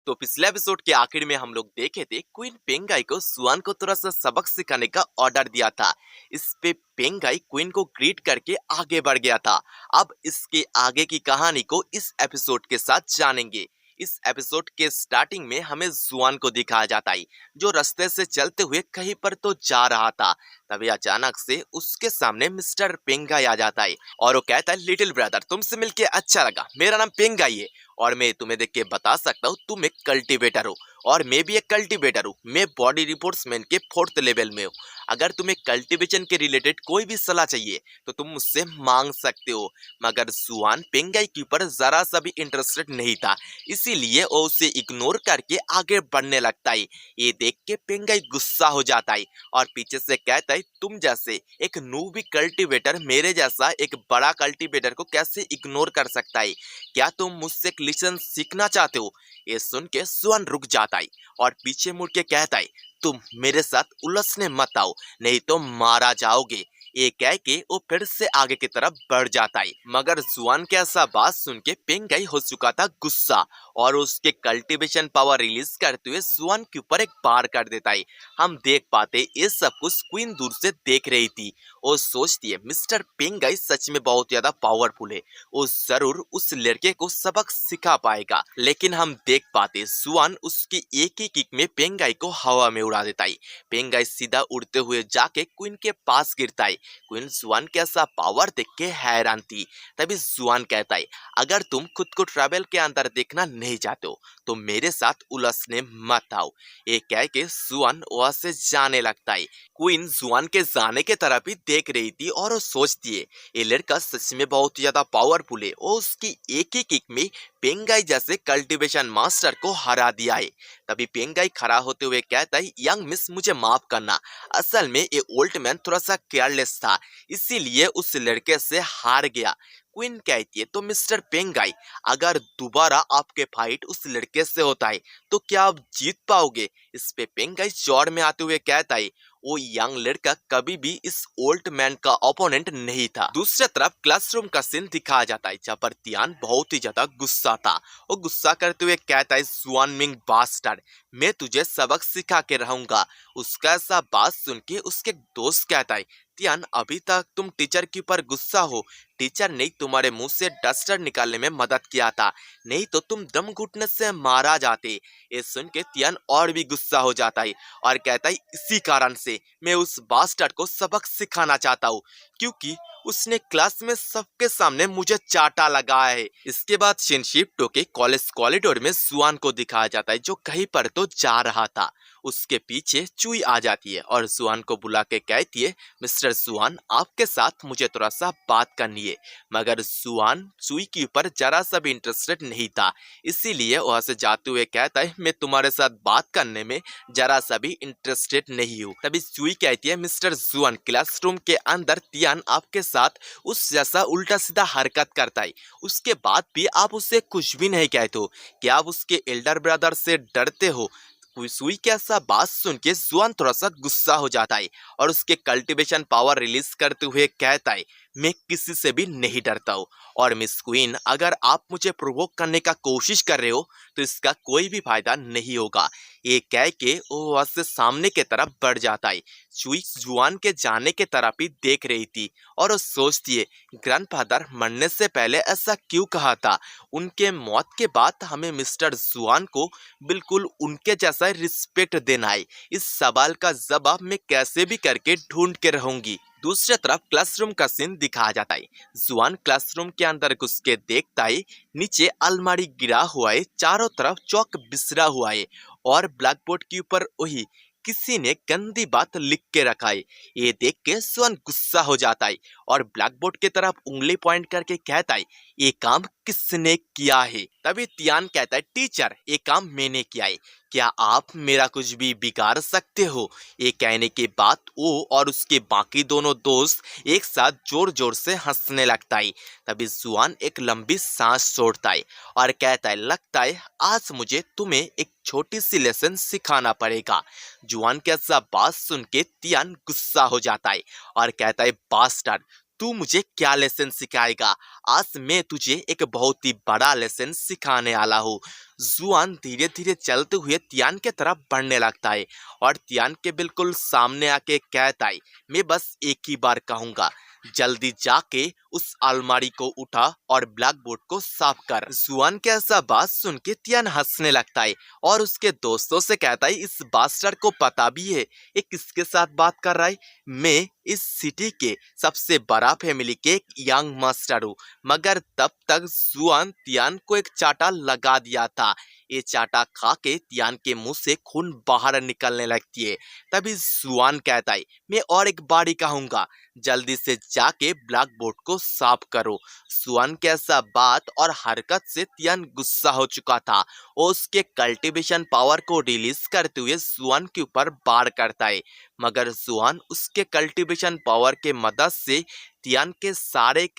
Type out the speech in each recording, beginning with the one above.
तो पिछले एपिसोड के आखिर में हम लोग देखे थे क्वीन पेंगाई को जुआन को थोड़ा सा सबक सिखाने का ऑर्डर दिया था। इस पे पेंगाई क्वीन को ग्रीट करके आगे बढ़ गया था। अब इसके आगे की कहानी को इस एपिसोड के साथ जानेंगे। इस एपिसोड के स्टार्टिंग में हमें जुआन को दिखाया जाता है जो रास्ते से चलते हुए कहीं पर तो जा रहा था। तभी अचानक से उसके सामने मिस्टर पेंगाई आ जाता है और वो कहता है, लिटिल ब्रदर तुमसे मिलके अच्छा लगा, मेरा नाम पेंगाई है और मैं तुम्हें देख के बता सकता हूँ तुम एक कल्टीवेटर हो और मैं भी एक कल्टीवेटर हूँ। मैं बॉडी रिपोर्ट्समैन के 4th लेवल में हूँ। अगर तुम्हें कल्टीवेशन के रिलेटेड कोई भी सलाह चाहिए तो तुम मुझसे मांग सकते हो। मगर जुआन पेंगाई के ऊपर जरा सा भी इंटरेस्टेड नहीं था, इसीलिए वो उसे इग्नोर करके आगे बढ़ने लगता है। ये देख के पेंगाई गुस्सा हो जाता है और पीछे से कहता है, तुम जैसे एक नूबी कल्टीवेटर मेरे जैसा एक बड़ा कल्टीवेटर को कैसे इग्नोर कर सकता है? क्या तुम मुझसे एक लेसन सीखना चाहते हो? ये सुन के जुआन रुक जाता है और पीछे मुड़ के कहता है, तुम मेरे साथ उलझने मत आओ नहीं तो मारा जाओगे। ये कह के वो फिर से आगे की तरफ बढ़ जाता है। मगर जुआन के ऐसा बात सुन के पेंगाई हो चुका था गुस्सा और उसके कल्टीवेशन पावर रिलीज करते हुए जुआन के ऊपर एक बार कर देता है। हम देख पाते ये सब कुछ क्वीन दूर से देख रही थी। वो सोचती है मिस्टर पेंगाई सच में बहुत ज्यादा पावरफुल है, वो जरूर उस लड़के को सबक सिखा पाएगा। लेकिन हम देख पाते जुआन उसकी एक ही किक में पेंगाई को हवा में उड़ा देता है। पेंगाई सीधा उड़ते हुए जाके क्वीन के पास गिरता है। क्वीन जुआन के ऐसा पावर देख के हैरान थी। तभी जुआन कहता है, अगर तुम खुद को ट्रैवल के अंदर देखना नहीं चाहते हो तो मेरे साथ उलझने मत आओ। ये कह के जुआन वहां से जाने लगता है। क्वीन जुआन के जाने के तरफ ही देख रही थी और वो सोचती है ये लड़का सच में बहुत ज्यादा पावरफुल है और उसकी एक ही किक में पेंगाई जैसे कल्टीवेशन मास्टर को हरा दिया है। तभी पेंगाई खड़ा होते हुए कहता है, यंग मिस मुझे माफ करना, असल में ये ओल्ड मैन थोड़ा सा केयरलेस था इसीलिए उस लड़के से हार गया। क्वीन कहती है, तो मिस्टर पेंगाई अगर दोबारा आपके फाइट उस लड़के से होता है तो क्या आप जीत पाओगे? इस पे पेंगाई चौड़ में आते हुए कहता है, वो यंग लड़का कभी भी इस ओल्ड मैन का ओपोनेंट नहीं था। दूसरी तरफ क्लासरूम का सीन दिखाया जाता है जहाँ पर तियान बहुत ही ज्यादा गुस्सा था। वो गुस्सा करते हुए कहता है, जुआन मिंग बास्टर्ड मैं तुझे सबक सिखा के रहूंगा। उसका ऐसा बात सुन के उसके दोस्त कहता है, तियान अभी तक तुम टीचर के ऊपर गुस्सा हो, टीचर ने तुम्हारे मुंह से डस्टर निकालने में मदद किया था, नहीं तो तुम दम घुटने से मारा जाते। ये सुन के तियान और भी गुस्सा हो जाता है और कहता है, इसी कारण से मैं उस बास्टर्ड को सबक सिखाना चाहता हूँ क्योंकि उसने क्लास में सबके सामने मुझे चाटा लगाया है। इसके बाद सीन शिफ्ट होके कॉलेज कॉरिडोर में जुआन को दिखाया जाता है जो कहीं पर तो जा रहा था। उसके पीछे चुई आ जाती है और जुआन को बुला के कहती है, मिस्टर जुआन आपके साथ मुझे थोड़ा सा बात करनी है। मगर जुआन चुई के ऊपर जरा सा भी इंटरेस्टेड नहीं था, इसीलिए वहां से जाते हुए कहता है, मैं तुम्हारे साथ बात करने में जरा सा भी इंटरेस्टेड नहीं हूँ। तभी चुई कहती है, मिस्टर जुआन क्लासरूम के अंदर तियान आपके साथ उस जैसा उल्टा सीधा हरकत करता है, उसके बाद भी आप उससे कुछ भी नहीं कहते हो। क्या आप उसके एल्डर ब्रदर से डरते हो? सुई के ऐसा बात सुन के जुआन थोड़ा सा गुस्सा हो जाता है और उसके कल्टीवेशन पावर रिलीज करते हुए कहता है, मैं किसी से भी नहीं डरता हूँ और मिस क्वीन अगर आप मुझे प्रोवोक करने का कोशिश कर रहे हो तो इसका कोई भी फायदा नहीं होगा। ये कह के वो वहां से सामने के तरफ बढ़ जाता है। चुई जुआन के जाने के तरफ ही देख रही थी और वो सोचती है, ग्रैंडफादर मरने से पहले ऐसा क्यों कहा था? उनके मौत के बाद हमें मिस्टर जुआन को बिल्कुल उनके जैसा रिस्पेक्ट देना है। इस सवाल का जवाब मैं कैसे भी करके ढूंढ के रहूंगी। दूसरी तरफ क्लासरूम का सीन दिखाया जाता है। जुआन क्लासरूम के अंदर घुस के देखता है नीचे अलमारी गिरा हुआ है, चारों तरफ चौक बिसरा हुआ है और ब्लैक बोर्ड के ऊपर वही किसी ने गंदी बात लिख के रखा है। ये देख के जुआन गुस्सा हो जाता है और ब्लैक बोर्ड की तरफ उंगली पॉइंट करके कहता है, ये काम किसने किया है? तभी तियान कहता है, टीचर ये काम मैंने किया है, क्या आप मेरा कुछ भी बिगाड़ सकते हो? ये कहने के बाद वो और उसके बाकी दोनों दोस्त एक साथ जोर जोर से हंसने लगता है। तभी जुआन एक लंबी सांस छोड़ता है और कहता है, लगता है आज मुझे तुम्हें एक छोटी सी लेसन सिखाना पड़ेगा। जुआन के ऐसा बात सुन के तियान गुस्सा हो जाता है और कहता है, बास्टर्ड तू मुझे क्या लेसन सिखाएगा? आज मैं तुझे एक बहुत ही बड़ा लेसन सिखाने वाला हूँ। जुआन धीरे धीरे चलते हुए तियान के तरफ बढ़ने लगता है और तियान के बिल्कुल सामने आके कहता है, मैं बस एक ही बार कहूंगा, जल्दी जाके उस अलमारी को उठा और ब्लैक बोर्ड को साफ कर। जुआन के ऐसा बात सुन के तियान हंसने लगता है और उसके दोस्तों से कहता है, इस बास्टर को पता भी है ये किसके साथ बात कर रहा है। मैं इस सिटी के सबसे बड़ा फैमिली के एक यंग मास्टर हूँ। मगर तब तक जुआन तियान को एक चाटा लगा दिया था। ये चाटा खा के तियान के मुंह से खून बाहर निकलने लगती है। तभी जुआन कहता है, मैं और एक बारी कहूंगा, जल्दी से जाके ब्लैक बोर्ड को साफ करो। जुआन के ऐसा बात और हरकत से तियान गुस्सा हो चुका था। वो उसके कल्टीवेशन पावर को रिलीज करते हुए जुआन के ऊपर वार करता है। मगर जुआन उसके कल्टीवेशन पावर के मदद से तियान के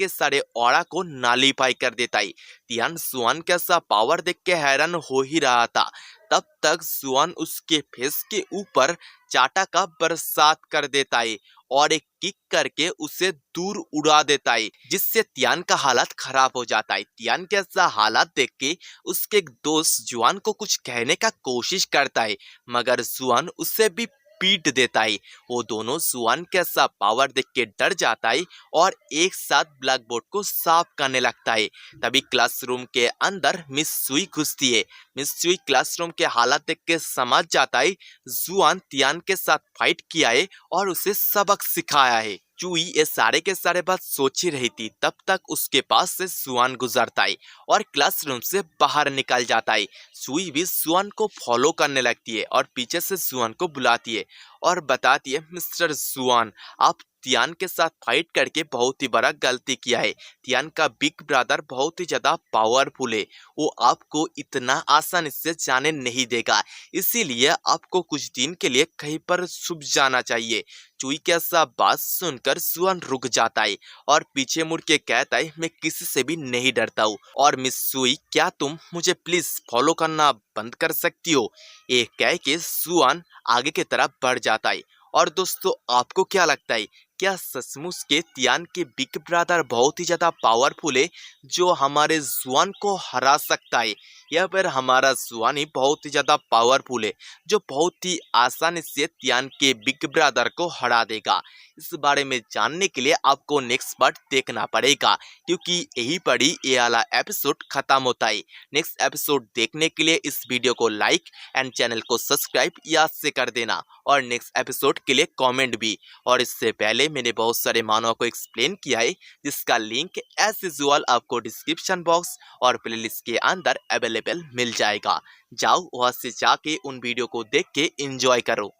सारे ऑरा को नालीफाई कर देता है। तियान जुआन के ऐसा पावर देख के हैरान हो ही रहा था। तब तक जुआन उसके फेस के ऊपर चाटा का बरसात कर देता है और एक किक करके उसे दूर उड़ा देता है, जिससे तियान का हालत खराब हो जाता है। तियान के ऐसा हालत देख के उसके एक दोस्त जुआन को कुछ कहने का कोशिश करता है, मगर जुआन उससे भी पीट देता है। वो दोनों जुआन के ऐसा पावर देख के डर जाता है और एक साथ ब्लैक बोर्ड को साफ करने लगता है। तभी क्लासरूम के अंदर मिस सुई घुसती है। मिस सुई क्लासरूम के हालत देख के समझ जाता है जुआन तियान के साथ फाइट किया है और उसे सबक सिखाया है। चुई ये सारे के सारे बात सोच ही रही थी। तब तक उसके पास से जुआन गुजरता है और क्लासरूम से बाहर निकल जाता है। चुई भी जुआन को फॉलो करने लगती है और पीछे से जुआन को बुलाती है और बताती है, मिस्टर जुआन, आप तियान के साथ फाइट करके बहुत ही बड़ा गलती किया है। तियान का बिग ब्रदर बहुत ही ज्यादा पावरफुल है। वो आपको इतना आसानी से जाने नहीं देगा, इसीलिए आपको कुछ दिन के लिए कहीं पर छुप जाना चाहिए। चुई के ऐसा बात सुनकर जुआन रुक जाता है और पीछे मुड़ के कहता है, मैं किसी से भी नहीं डरता हूँ और मिस चुई, क्या तुम मुझे प्लीज फॉलो करना बंद कर सकती हो? ये कह के जुआन आगे की तरफ बढ़ जाता है। और दोस्तों, आपको क्या लगता है, क्या सचमुच के तियान के बिग ब्रदर बहुत ही ज्यादा पावरफुल है जो हमारे जुआन को हरा सकता है, या फिर हमारा जुआन ही बहुत ही ज्यादा पावरफुल है जो बहुत ही आसानी से तियान के बिग ब्रदर को हरा देगा? इस बारे में जानने के लिए आपको नेक्स्ट पार्ट देखना पड़ेगा, क्योंकि यही पर ही ये वाला एपिसोड खत्म होता है। नेक्स्ट एपिसोड देखने के लिए इस वीडियो को लाइक एंड चैनल को सब्सक्राइब याद से कर देना और नेक्स्ट एपिसोड के लिए कमेंट भी। और इससे पहले मैंने बहुत सारे मानव को एक्सप्लेन किया है, जिसका लिंक एज यूजुअल आपको डिस्क्रिप्शन बॉक्स और प्लेलिस्ट के अंदर अवेलेबल मिल जाएगा। जाओ वहां से जाके उन वीडियो को देख के एंजॉय करो।